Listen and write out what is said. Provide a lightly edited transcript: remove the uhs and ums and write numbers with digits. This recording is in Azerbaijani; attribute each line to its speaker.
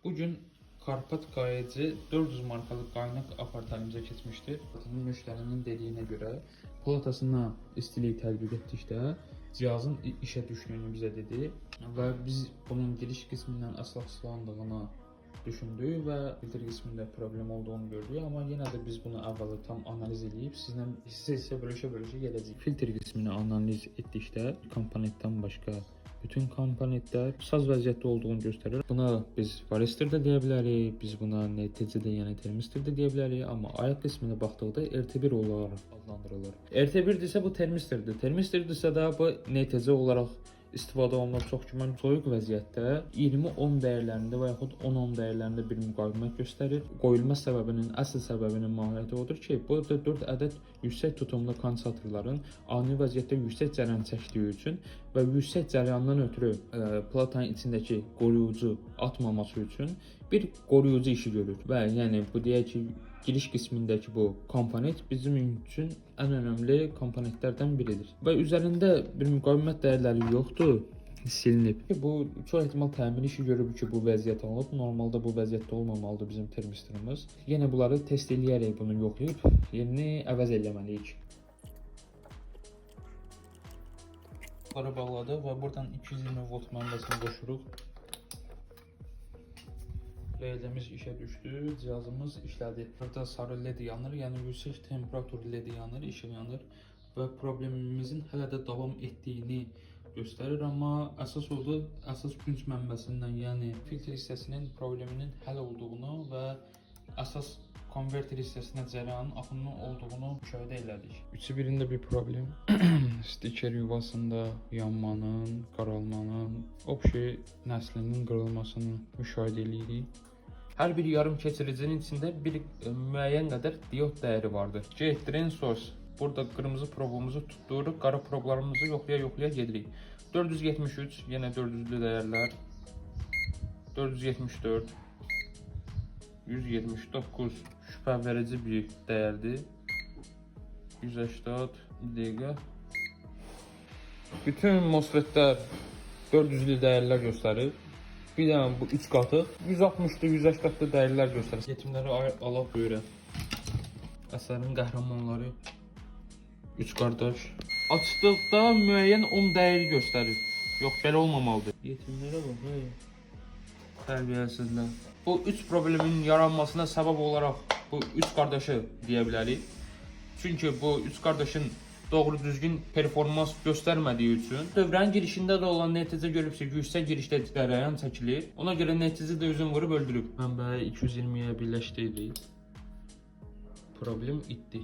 Speaker 1: Bugün Karpat Qayıcı 400 markalı qaynaq aparatlarımıza keçmişdir. Müştərinin dediyinə görə platasına istilik tətbiq etdikdə cihazın işə düşdüyünü bizə dedi və biz bunun giriş qismindən asıqlandığını düşündük və filtr qismində problem olduğunu gördük, amma yenə də biz bunu əvvəla tam analiz edib sizlə hissə-hissə bölüşə-bölüşə gedəcəyik. Filtr qismini analiz etdikdə komponentdən başqa bütün komponentlər saz vəziyyətdə olduğunu göstərir. Buna biz varistor da deyə bilərik, biz buna NTC-də, yəni termistor da deyə bilərik, amma ayaq qisminə baxdıqda RT1 olaraq adlandırılır. RT1 isə bu termistordur. Termistor isə də bu NTC olaraq istifadə olunur. Çox güman soyuq vəziyyətdə 20-10 dəyərlərində və yaxud 10-10 dəyərlərində bir müqavimət göstərir. Qoyulma səbəbinin, əsl səbəbinin mahiyyəti odur ki, bu da 4 ədəd yüksək tutumlu kondensatorların ani vəziyyətdə yüksək cərəyan çəkdiyi üçün və yüksək cərəyandan ötürü platanın içindəki qoruyucu atmaması üçün bir qoruyucu işi görür. Və yəni bu deyək ki, giriş qismindəki bu komponent bizim üçün ən önəmli komponentlərdən biridir. Və üzərində bir müqavimət dəyərləri yoxdur, silinib. Bu çox ehtimal təmir işi görüb ki, bu vəziyyət alınıb. Normalda bu vəziyyətdə olmamalıdır bizim termistorumuz. Yenə bunları test eləyərək bunu yoxlayıb yerini əvəz eləməliyik. Bunları bağladıq və buradan 220 volt mənbəsini qoşuruq. LED'miz işə düşdü, cihazımız işlədi. Burada sarı LED yanır, yəni yüksək temperatur LED yanır, işıq yanır və problemimizin hələ də davam etdiyini göstərir, amma əsas oldu, əsas günc mənbəsindən, yəni filtr hissəsinin probleminin həll olduğunu və əsas konverter hissəsinə cərəyanın axınının olduğunu müşahidə elədik. Üçü birində bir problem, stiker yuvasında yanmanın, qaralmanın, obşi nəslinin qırılmasını müşahidə edirik. Hər bir yarım keçiricinin içində bir müəyyən qədər diod dəyəri vardır. Gate drain source. Burada qırmızı probumuzu tutdururuq, qara problarımızı yoxlaya gedirik. 473, yenə 400'lü dəyərlər. 474. 179 şübhə verici bir dəyərdir. 180 dəqiqə. Bütün MOSFETlər 400'lü dəyərlər göstərir. Bir dənə bu 3 qatı 160'lı, 180'lı dəyərlər göstərir. Yetimləri alaq böyrə. Əsərin qəhrəmanları 3 qardaş. Açdıqda müəyyən 10 dəyəri göstərir. Yox, belə olmamalıdır. Yetimlərə bax, tərbiyəsizlər. Bu 3 problemin yaranmasına səbəb olaraq bu 3 qardaşı deyə bilərik. Çünki bu 3 qardaşın doğru düzgün performans göstərmədiyi üçün dövrənin girişində də olan NTC görübsə yüksək girişdə cərəyan çəkilir. Ona görə NTC də özünü vurub öldürüb. Mənbəyi 220'yə birləşdirdik. Problem itdi.